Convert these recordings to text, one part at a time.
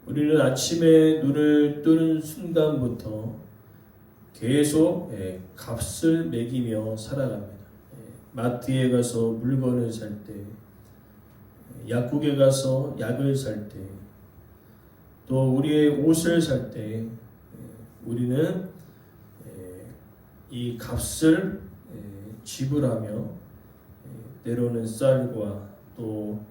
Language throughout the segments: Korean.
우리는 아침에 눈을 뜨는 순간부터 계속 값을 매기며 살아갑니다. 마트에 가서 물건을 살 때, 약국에 가서 약을 살 때, 또 우리의 옷을 살 때 우리는 이 값을 지불하며 때로는 쌀과 또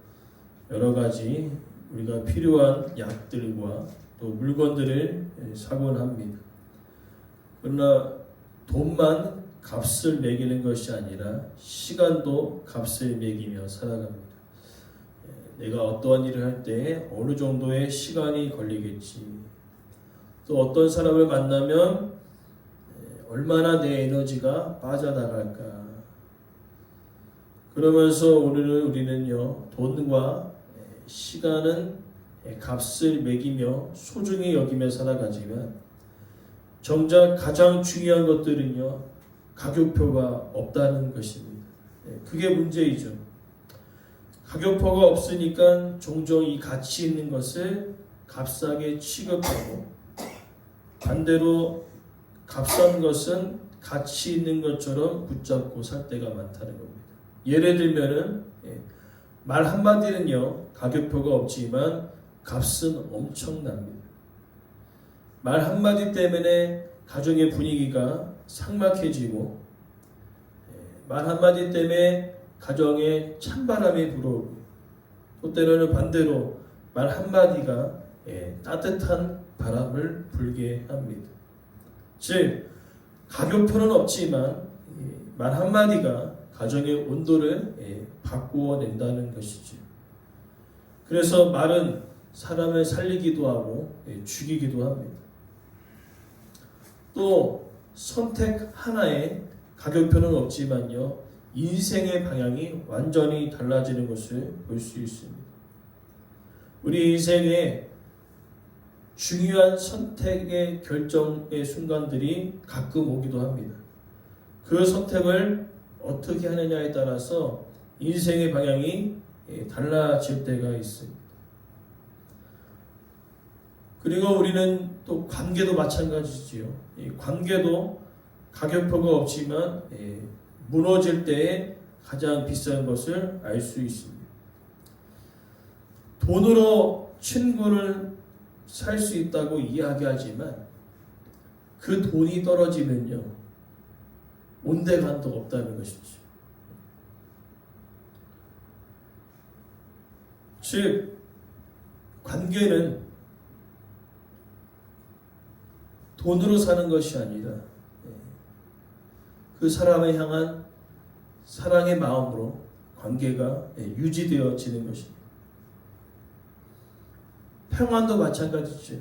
여러 가지 우리가 필요한 약들과 또 물건들을 사곤 합니다. 그러나 돈만 값을 매기는 것이 아니라 시간도 값을 매기며 살아갑니다. 내가 어떠한 일을 할 때 어느 정도의 시간이 걸리겠지. 또 어떤 사람을 만나면 얼마나 내 에너지가 빠져나갈까. 그러면서 우리는요, 돈과 시간은 값을 매기며 소중히 여기며 살아가지만 정작 가장 중요한 것들은요, 가격표가 없다는 것입니다. 그게 문제이죠. 가격표가 없으니까 종종 이 가치 있는 것을 값싸게 취급하고 반대로 값싼 것은 가치 있는 것처럼 붙잡고 살 때가 많다는 겁니다. 예를 들면은 말 한마디는요, 가격표가 없지만 값은 엄청납니다. 말 한마디 때문에 가정의 분위기가 삭막해지고 말 한마디 때문에 가정에 찬바람이 불어오고 또 때로는 반대로 말 한마디가 따뜻한 바람을 불게 합니다. 즉 가격표는 없지만 말 한마디가 가정의 온도를 바꾸어 낸다는 것이죠. 그래서 말은 사람을 살리기도 하고 죽이기도 합니다. 또 선택 하나에 가격표는 없지만요, 인생의 방향이 완전히 달라지는 것을 볼 수 있습니다. 우리 인생에 중요한 선택의 결정의 순간들이 가끔 오기도 합니다. 그 선택을 어떻게 하느냐에 따라서 인생의 방향이 달라질 때가 있습니다. 그리고 우리는 또 관계도 마찬가지지요. 관계도 가격표가 없지만 무너질 때에 가장 비싼 것을 알 수 있습니다. 돈으로 친구를 살 수 있다고 이야기하지만 그 돈이 떨어지면요, 온데간도 없다는 것이죠. 즉 관계는 돈으로 사는 것이 아니라 그 사람을 향한 사랑의 마음으로 관계가 유지되어지는 것입니다. 평안도 마찬가지죠.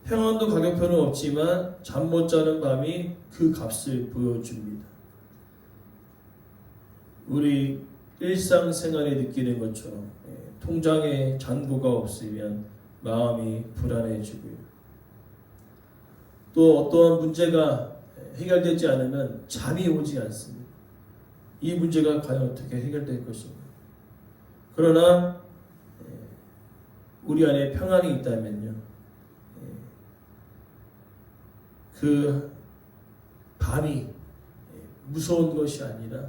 평안도 가격표는 없지만 잠 못 자는 밤이 그 값을 보여줍니다. 우리 일상생활에 느끼는 것처럼 통장에 잔고가 없으면 마음이 불안해지고요. 또 어떠한 문제가 해결되지 않으면 잠이 오지 않습니다. 이 문제가 과연 어떻게 해결될 것인가. 그러나 우리 안에 평안이 있다면요, 그 밤이 무서운 것이 아니라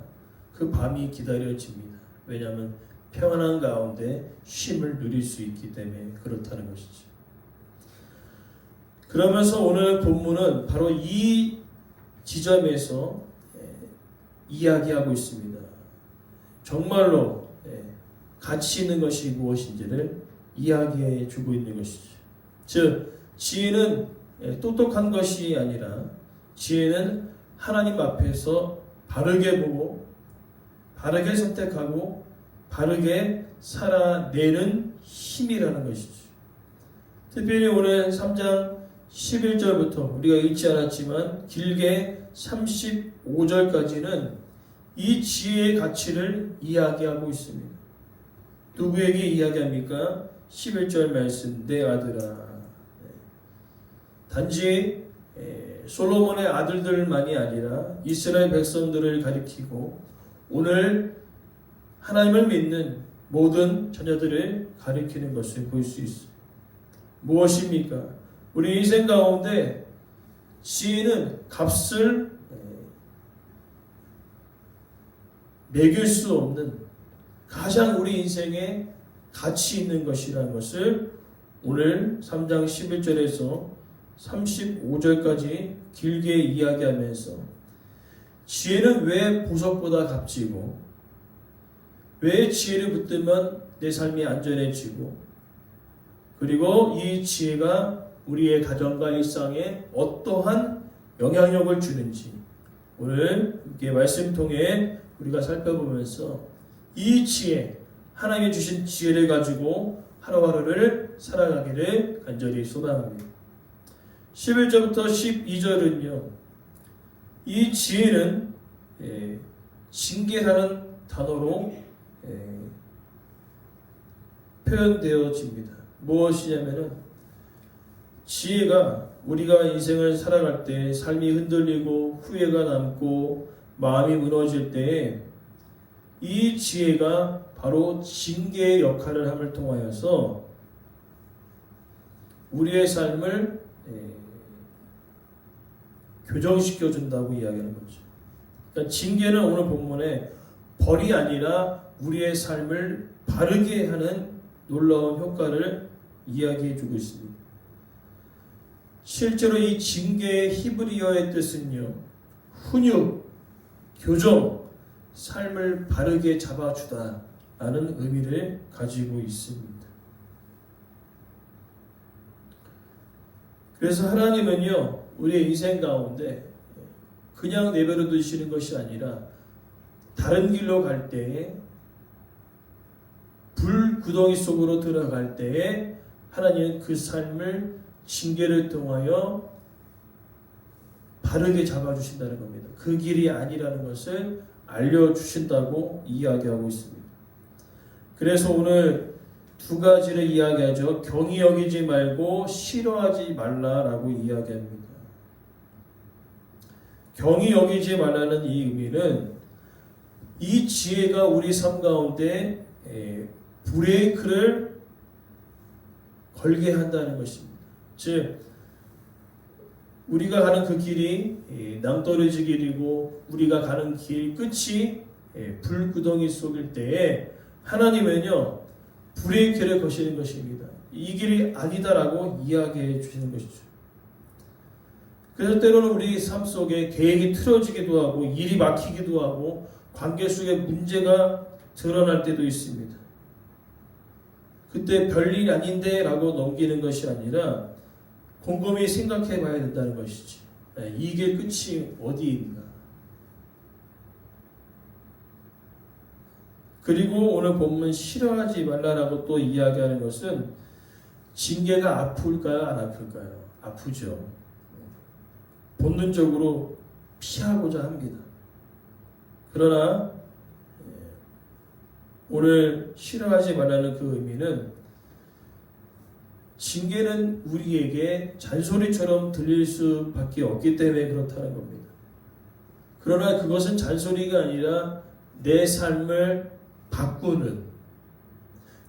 그 밤이 기다려집니다. 왜냐하면 평안한 가운데 쉼을 누릴 수 있기 때문에 그렇다는 것이죠. 그러면서 오늘 본문은 바로 이 지점에서 이야기하고 있습니다. 정말로 가치 있는 것이 무엇인지를 이야기해 주고 있는 것이죠. 즉 지혜는 똑똑한 것이 아니라 지혜는 하나님 앞에서 바르게 보고 바르게 선택하고 바르게 살아내는 힘이라는 것이죠. 특별히 오늘 3장 11절부터 우리가 읽지 않았지만 길게 35절까지는 이 지혜의 가치를 이야기하고 있습니다. 누구에게 이야기합니까? 11절 말씀, 내 아들아. 단지 솔로몬의 아들들만이 아니라 이스라엘 백성들을 가리키고 오늘 하나님을 믿는 모든 자녀들을 가리키는 것을 볼 수 있습니다. 무엇입니까? 우리 인생 가운데 지혜는 값을 매길 수 없는 가장 우리 인생에 가치 있는 것이라는 것을 오늘 3장 11절에서 35절까지 길게 이야기하면서 지혜는 왜 보석보다 값지고 왜 지혜를 붙들면 내 삶이 안전해지고 그리고 이 지혜가 우리의 가정과 일상에 어떠한 영향력을 주는지 오늘 함께 말씀 통해 우리가 살펴보면서 이 지혜, 하나님이 주신 지혜를 가지고 하루하루를 살아가기를 간절히 소망합니다. 11절부터 12절은요. 이 지혜는 징계라는 단어로 표현되어집니다. 무엇이냐면은 지혜가 우리가 인생을 살아갈 때 삶이 흔들리고 후회가 남고 마음이 무너질 때에 이 지혜가 바로 징계의 역할을 함을 통하여서 우리의 삶을 교정시켜 준다고 이야기하는 거죠. 그러니까 징계는 오늘 본문에 벌이 아니라 우리의 삶을 바르게 하는 놀라운 효과를 이야기해 주고 있습니다. 실제로 이 징계의 히브리어의 뜻은요, 훈육, 교정, 삶을 바르게 잡아주다 라는 의미를 가지고 있습니다. 그래서 하나님은요, 우리의 인생 가운데 그냥 내버려 두시는 것이 아니라 다른 길로 갈 때에 불구덩이 속으로 들어갈 때에 하나님은 그 삶을 징계를 통하여 바르게 잡아주신다는 겁니다. 그 길이 아니라는 것을 알려주신다고 이야기하고 있습니다. 그래서 오늘 두 가지를 이야기하죠. 경히 여기지 말고 싫어하지 말라라고 이야기합니다. 경히 여기지 말라는 이 의미는 이 지혜가 우리 삶 가운데 브레이크를 걸게 한다는 것입니다. 즉 우리가 가는 그 길이 낭떠러지 길이고 우리가 가는 길 끝이 불구덩이 속일 때에 하나님은요 브레이크를 거시는 것입니다. 이 길이 아니다라고 이야기해 주시는 것이죠. 그래서 때로는 우리 삶 속에 계획이 틀어지기도 하고 일이 막히기도 하고 관계 속에 문제가 드러날 때도 있습니다. 그때 별일 아닌데 라고 넘기는 것이 아니라 곰곰이 생각해 봐야 된다는 것이지. 이 길 끝이 어디인가. 그리고 오늘 본문 싫어하지 말라라고 또 이야기하는 것은 징계가 아플까요? 안 아플까요? 아프죠. 본능적으로 피하고자 합니다. 그러나 오늘 싫어하지 말라는 그 의미는 징계는 우리에게 잔소리처럼 들릴 수밖에 없기 때문에 그렇다는 겁니다. 그러나 그것은 잔소리가 아니라 내 삶을 바꾸는,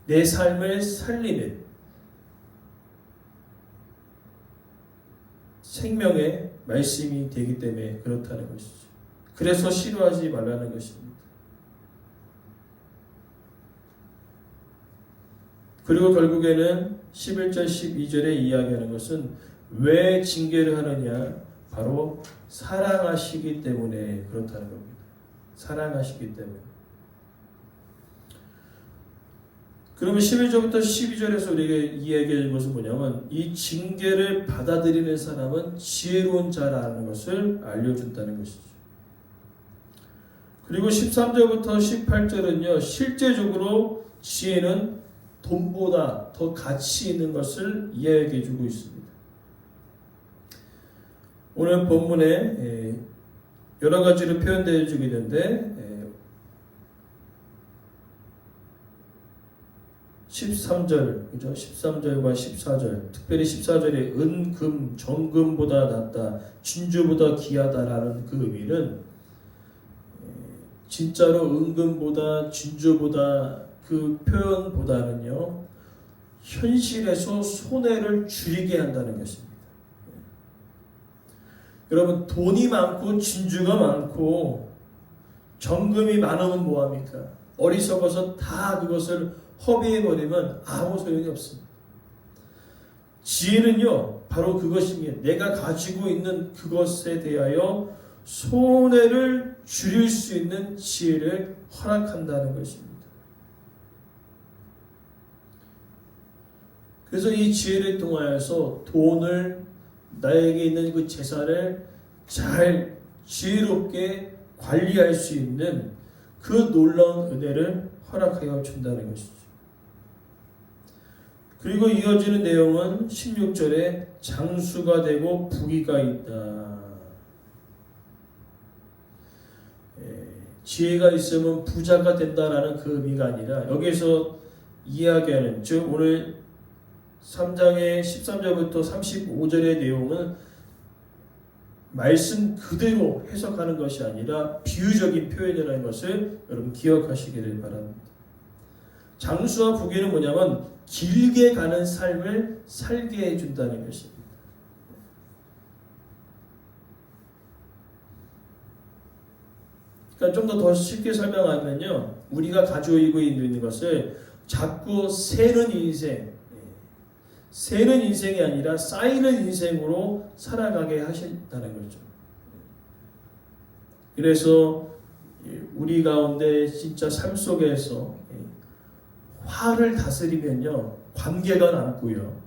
내 삶을 살리는 생명의 말씀이 되기 때문에 그렇다는 것이죠. 그래서 싫어하지 말라는 것입니다. 그리고 결국에는 11절 12절에 이야기하는 것은 왜 징계를 하느냐? 바로 사랑하시기 때문에 그렇다는 겁니다. 사랑하시기 때문에. 그러면 11절부터 12절에서 우리에게 이야기해 준 것은 뭐냐면 이 징계를 받아들이는 사람은 지혜로운 자라는 것을 알려준다는 것이죠. 그리고 13절부터 18절은요. 실제적으로 지혜는 돈보다 더 가치 있는 것을 이야기해 주고 있습니다. 오늘 본문에 여러 가지로 표현되어 주고 있는데 13절, 그죠? 13절과 14절, 특별히 14절에 은, 금, 정금보다 낫다, 진주보다 귀하다라는 그 의미는 진짜로 은금보다 진주보다 그 표현보다는요 현실에서 손해를 줄이게 한다는 것입니다. 여러분, 돈이 많고 진주가 많고 정금이 많으면 뭐합니까? 어리석어서 다 그것을 허비해버리면 아무 소용이 없습니다. 지혜는요, 바로 그것입니다. 내가 가지고 있는 그것에 대하여 손해를 줄일 수 있는 지혜를 허락한다는 것입니다. 그래서 이 지혜를 통하여서 돈을, 나에게 있는 그 재산을 잘 지혜롭게 관리할 수 있는 그 놀라운 은혜를 허락하여 준다는 것이죠. 그리고 이어지는 내용은 16절에 장수가 되고 부귀가 있다. 지혜가 있으면 부자가 된다라는 그 의미가 아니라 여기서 이야기하는, 즉 오늘 3장의 13절부터 35절의 내용은 말씀 그대로 해석하는 것이 아니라 비유적인 표현이라는 것을 여러분 기억하시기를 바랍니다. 장수와 부귀는 뭐냐면 길게 가는 삶을 살게 해준다는 것입니다. 그러니까 좀 더 쉽게 설명하면요, 우리가 가지고 있는 것을 자꾸 세는 인생이 아니라 쌓이는 인생으로 살아가게 하신다는 거죠. 그래서 우리 가운데 진짜 삶 속에서 화를 다스리면요, 관계가 남고요.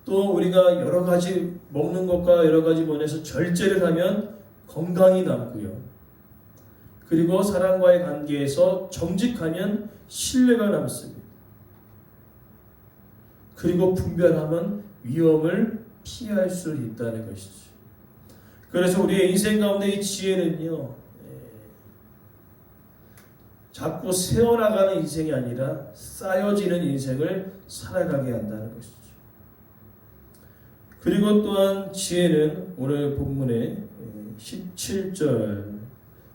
또 우리가 여러 가지 먹는 것과 여러 가지 면에서 절제를 하면 건강이 남고요. 그리고 사람과의 관계에서 정직하면 신뢰가 남습니다. 그리고 분별하면 위험을 피할 수 있다는 것이죠. 그래서 우리의 인생 가운데 이 지혜는요, 자꾸 세워나가는 인생이 아니라 쌓여지는 인생을 살아가게 한다는 것이죠. 그리고 또한 지혜는 오늘 본문의 17절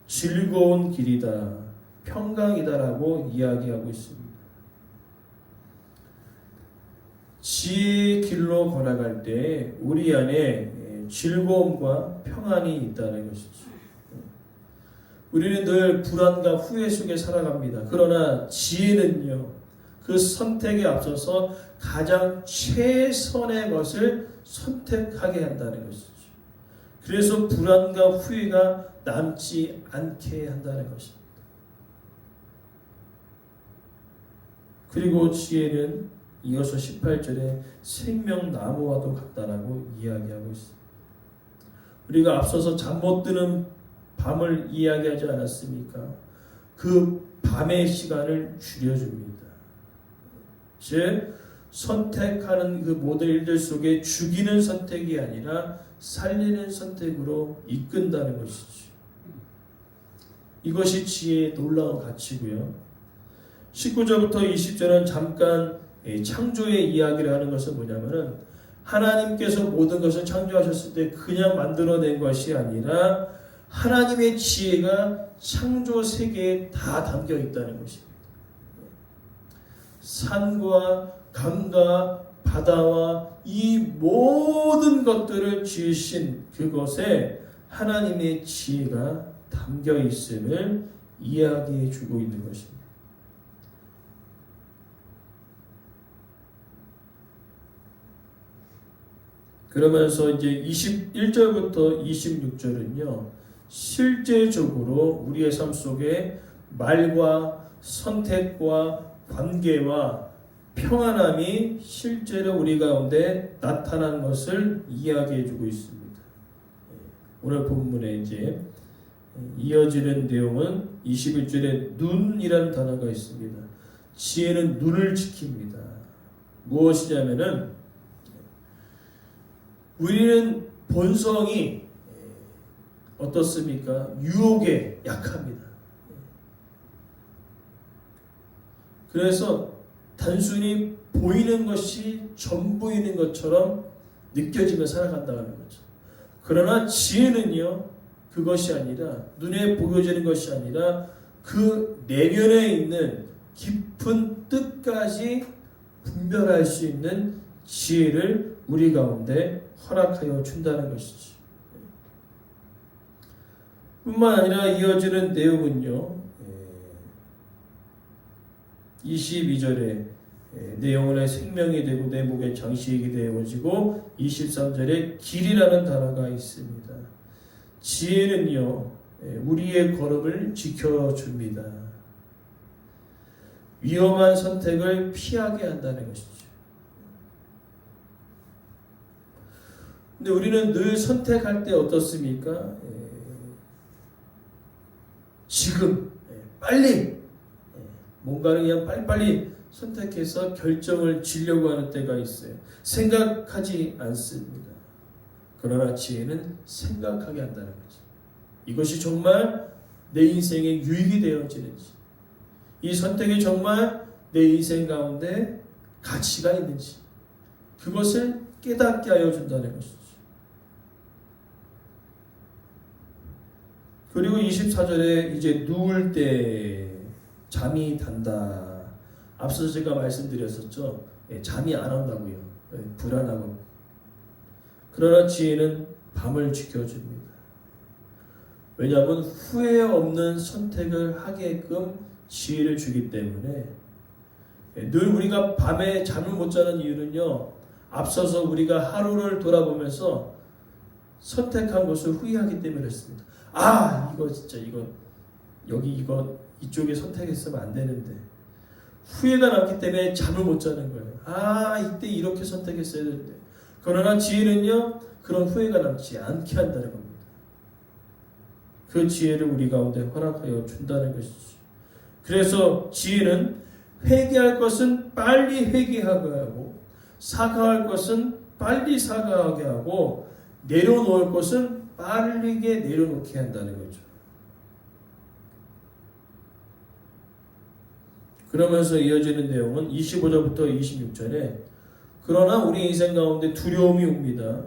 즐거운 길이다, 평강이다라고 이야기하고 있습니다. 지혜의 길로 걸어갈 때 우리 안에 즐거움과 평안이 있다는 것이죠. 우리는 늘 불안과 후회 속에 살아갑니다. 그러나 지혜는요, 그 선택에 앞서서 가장 최선의 것을 선택하게 한다는 것이죠. 그래서 불안과 후회가 남지 않게 한다는 것입니다. 그리고 지혜는 이어서 18절에 생명나무와도 같다라고 이야기하고 있습니다. 우리가 앞서서 잠 못 드는 밤을 이야기하지 않았습니까? 그 밤의 시간을 줄여줍니다. 즉 선택하는 그 모든 일들 속에 죽이는 선택이 아니라 살리는 선택으로 이끈다는 것이죠. 이것이 지혜의 놀라운 가치고요. 19절부터 20절은 잠깐 창조의 이야기를 하는 것은 뭐냐면은 하나님께서 모든 것을 창조하셨을 때 그냥 만들어낸 것이 아니라 하나님의 지혜가 창조 세계에 다 담겨 있다는 것입니다. 산과 강과 바다와 이 모든 것들을 지으신 그것에 하나님의 지혜가 담겨 있음을 이야기해 주고 있는 것입니다. 그러면서 이제 21절부터 26절은요, 실제적으로 우리의 삶 속에 말과 선택과 관계와 평안함이 실제로 우리 가운데 나타난 것을 이야기해 주고 있습니다. 오늘 본문에 이제 이어지는 내용은 21절에 눈이라는 단어가 있습니다. 지혜는 눈을 지킵니다. 무엇이냐면은 우리는 본성이 어떻습니까? 유혹에 약합니다. 그래서 단순히 보이는 것이 전부인 것처럼 느껴지며 살아간다는 거죠. 그러나 지혜는요, 그것이 아니라 눈에 보여지는 것이 아니라 그 내면에 있는 깊은 뜻까지 분별할 수 있는 지혜를 우리 가운데 허락하여 준다는 것이지. 뿐만 아니라 이어지는 내용은요, 22절에 내 영혼의 생명이 되고 내 목의 장식이 되어지고 23절에 길이라는 단어가 있습니다. 지혜는요, 우리의 걸음을 지켜줍니다. 위험한 선택을 피하게 한다는 것이죠. 근데 우리는 늘 선택할 때 어떻습니까? 지금 빨리 뭔가를 그냥 빨리빨리 선택해서 결정을 지려고 하는 때가 있어요. 생각하지 않습니다. 그러나 지혜는 생각하게 한다는 거죠. 이것이 정말 내 인생에 유익이 되어지는지, 이 선택이 정말 내 인생 가운데 가치가 있는지, 그것을 깨닫게 하여 준다는 것이죠. 그리고 24절에 이제 누울 때 잠이 단다. 앞서 제가 말씀드렸었죠. 잠이 안 온다고요. 불안하고. 그러나 지혜는 밤을 지켜줍니다. 왜냐하면 후회 없는 선택을 하게끔 지혜를 주기 때문에 늘 우리가 밤에 잠을 못 자는 이유는요. 앞서서 우리가 하루를 돌아보면서 선택한 것을 후회하기 때문에 그렇습니다. 이거 진짜 이쪽에 선택했으면 안 되는데. 후회가 남기 때문에 잠을 못 자는 거예요. 이때 이렇게 선택했어야 되는데. 그러나 지혜는요, 그런 후회가 남지 않게 한다는 겁니다. 그 지혜를 우리 가운데 허락하여 준다는 것이죠. 그래서 지혜는 회개할 것은 빨리 회개하게 하고, 사과할 것은 빨리 사과하게 하고, 내려놓을 것은 빠르게 내려놓게 한다는 거죠. 그러면서 이어지는 내용은 25절부터 26절에 그러나 우리 인생 가운데 두려움이 옵니다.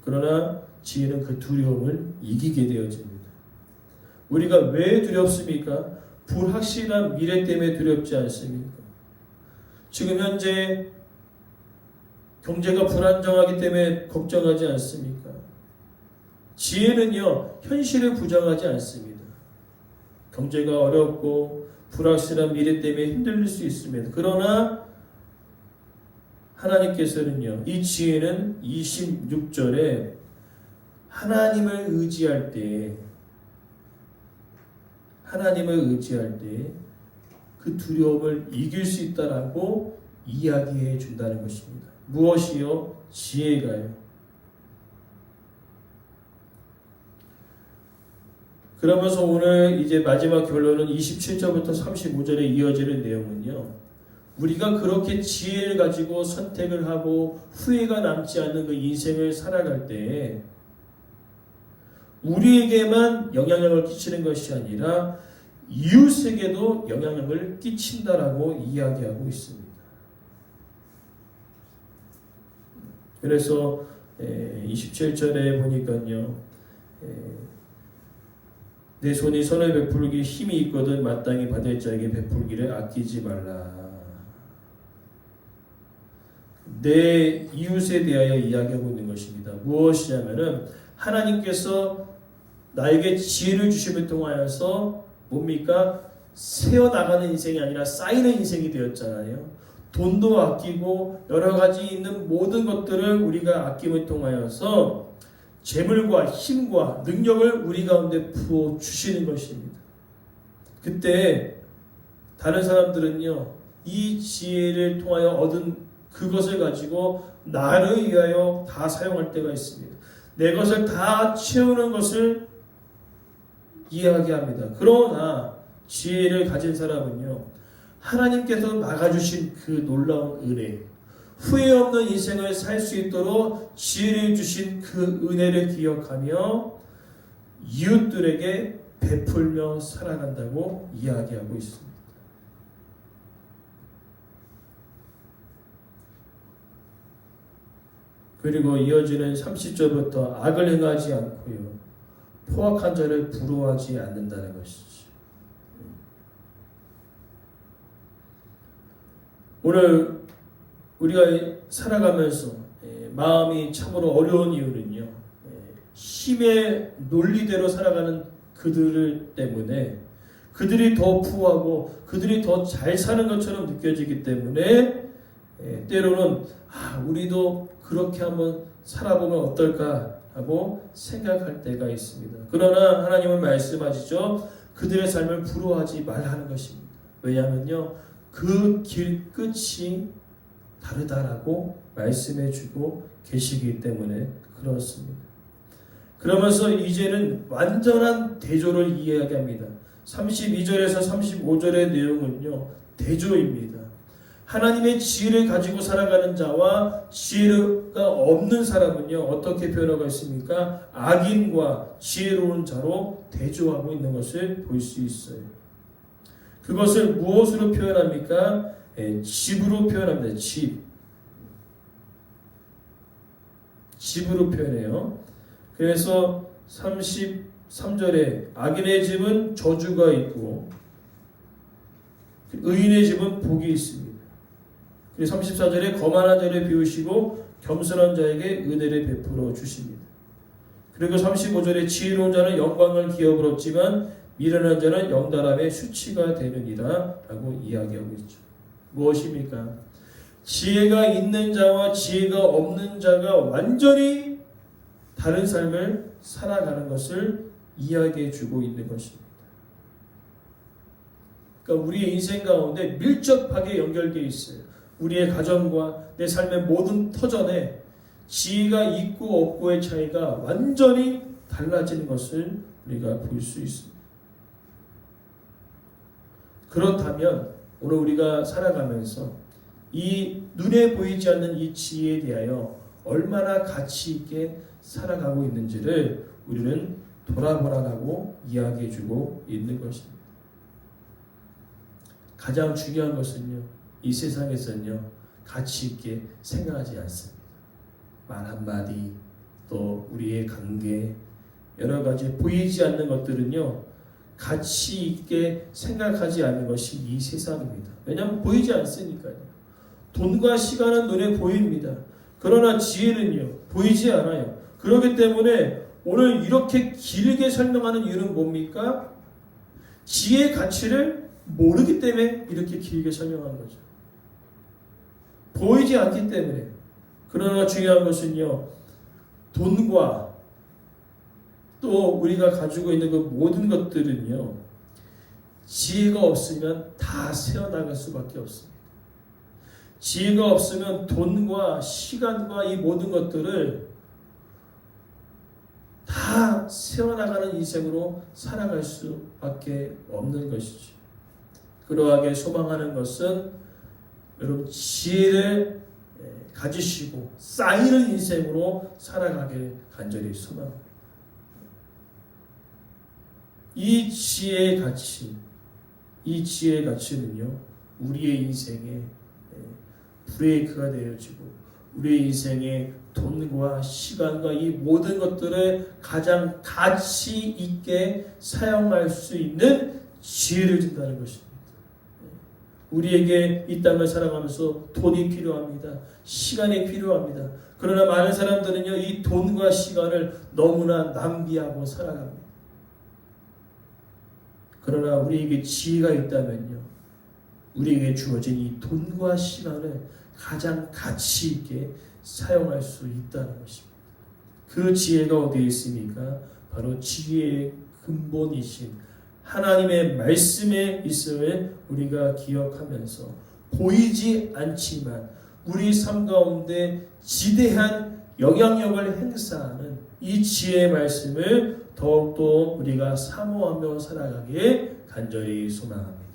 그러나 지혜는 그 두려움을 이기게 되어집니다. 우리가 왜 두렵습니까? 불확실한 미래 때문에 두렵지 않습니까? 지금 현재 경제가 불안정하기 때문에 걱정하지 않습니까? 지혜는요, 현실을 부정하지 않습니다. 경제가 어렵고 불확실한 미래 때문에 흔들릴 수 있습니다. 그러나 하나님께서는요, 이 지혜는 26절에 하나님을 의지할 때 그 두려움을 이길 수 있다라고 이야기해 준다는 것입니다. 무엇이요? 지혜가요. 그러면서 오늘 이제 마지막 결론은 27절부터 35절에 이어지는 내용은요. 우리가 그렇게 지혜를 가지고 선택을 하고 후회가 남지 않는 그 인생을 살아갈 때 우리에게만 영향력을 끼치는 것이 아니라 이웃에게도 영향력을 끼친다라고 이야기하고 있습니다. 그래서 27절에 보니까요. 내 손이 선을 베풀기 힘이 있거든 마땅히 받을 자에게 베풀기를 아끼지 말라. 내 이웃에 대하여 이야기하고 있는 것입니다. 무엇이냐면은 하나님께서 나에게 지혜를 주심을 통하여서 뭡니까? 새어나가는 인생이 아니라 쌓이는 인생이 되었잖아요. 돈도 아끼고 여러 가지 있는 모든 것들을 우리가 아낌을 통하여서 재물과 힘과 능력을 우리 가운데 부어 주시는 것입니다. 그때 다른 사람들은요, 이 지혜를 통하여 얻은 그것을 가지고 나를 위하여 다 사용할 때가 있습니다. 내 것을 다 채우는 것을 이야기합니다. 그러나 지혜를 가진 사람은요, 하나님께서 막아주신 그 놀라운 은혜, 후회 없는 인생을 살 수 있도록 지혜를 주신 그 은혜를 기억하며 이웃들에게 베풀며 살아간다고 이야기하고 있습니다. 그리고 이어지는 30절부터 악을 행하지 않고요, 포악한 자를 부러워하지 않는다는 것이죠. 오늘 우리가 살아가면서 마음이 참으로 어려운 이유는요, 힘의 논리대로 살아가는 그들 때문에 그들이 더 부하고 그들이 더 잘 사는 것처럼 느껴지기 때문에 때로는 우리도 그렇게 한번 살아보면 어떨까 하고 생각할 때가 있습니다. 그러나 하나님은 말씀하시죠. 그들의 삶을 부러워하지 말라는 것입니다. 왜냐하면요, 그 길 끝이 다르다라고 말씀해주고 계시기 때문에 그렇습니다. 그러면서 이제는 완전한 대조를 이야기합니다. 32절에서 35절의 내용은요, 대조입니다. 하나님의 지혜를 가지고 살아가는 자와 지혜가 없는 사람은요, 어떻게 표현하고 있습니까? 악인과 지혜로운 자로 대조하고 있는 것을 볼 수 있어요. 그것을 무엇으로 표현합니까? 집으로 표현합니다. 집으로 표현해요. 그래서 33절에 악인의 집은 저주가 있고 의인의 집은 복이 있습니다. 그리고 34절에 거만한 자를 비우시고 겸손한 자에게 은혜를 베풀어 주십니다. 그리고 35절에 지혜로운 자는 영광을 기업으로 얻지만 미련한 자는 영달함의 수치가 되느니라 라고 이야기하고 있죠. 무엇입니까? 지혜가 있는 자와 지혜가 없는 자가 완전히 다른 삶을 살아가는 것을 이야기해 주고 있는 것입니다. 그러니까 우리의 인생 가운데 밀접하게 연결되어 있어요. 우리의 가정과 내 삶의 모든 터전에 지혜가 있고 없고의 차이가 완전히 달라지는 것을 우리가 볼 수 있습니다. 그렇다면 오늘 우리가 살아가면서 이 눈에 보이지 않는 이 지혜에 대하여 얼마나 가치 있게 살아가고 있는지를 우리는 돌아보라고 이야기해주고 있는 것입니다. 가장 중요한 것은요, 이 세상에서는요, 가치 있게 생각하지 않습니다. 말 한마디, 또 우리의 관계, 여러 가지 보이지 않는 것들은요, 가치 있게 생각하지 않는 것이 이 세상입니다. 왜냐하면 보이지 않으니까요. 돈과 시간은 눈에 보입니다. 그러나 지혜는요, 보이지 않아요. 그렇기 때문에 오늘 이렇게 길게 설명하는 이유는 뭡니까? 지혜의 가치를 모르기 때문에 이렇게 길게 설명하는 거죠. 보이지 않기 때문에. 그러나 중요한 것은요, 돈과 또 우리가 가지고 있는 그 모든 것들은요, 지혜가 없으면 다 새어나갈 수밖에 없습니다. 지혜가 없으면 돈과 시간과 이 모든 것들을 다 새어나가는 인생으로 살아갈 수밖에 없는 것이죠. 그러하게 소망하는 것은 여러분 지혜를 가지시고 쌓이는 인생으로 살아가길 간절히 소망합니다. 이 지혜의 가치, 이 지혜의 가치는요, 우리의 인생에 브레이크가 되어지고 우리의 인생에 돈과 시간과 이 모든 것들을 가장 가치 있게 사용할 수 있는 지혜를 준다는 것입니다. 우리에게 이 땅을 살아가면서 돈이 필요합니다. 시간이 필요합니다. 그러나 많은 사람들은요, 이 돈과 시간을 너무나 낭비하고 살아갑니다. 그러나 우리에게 지혜가 있다면요, 우리에게 주어진 이 돈과 시간을 가장 가치 있게 사용할 수 있다는 것입니다. 그 지혜가 어디에 있습니까? 바로 지혜의 근본이신 하나님의 말씀에 있음을 우리가 기억하면서 보이지 않지만 우리 삶 가운데 지대한 영향력을 행사하는 이 지혜의 말씀을 더욱더 우리가 사모하며 살아가기에 간절히 소망합니다.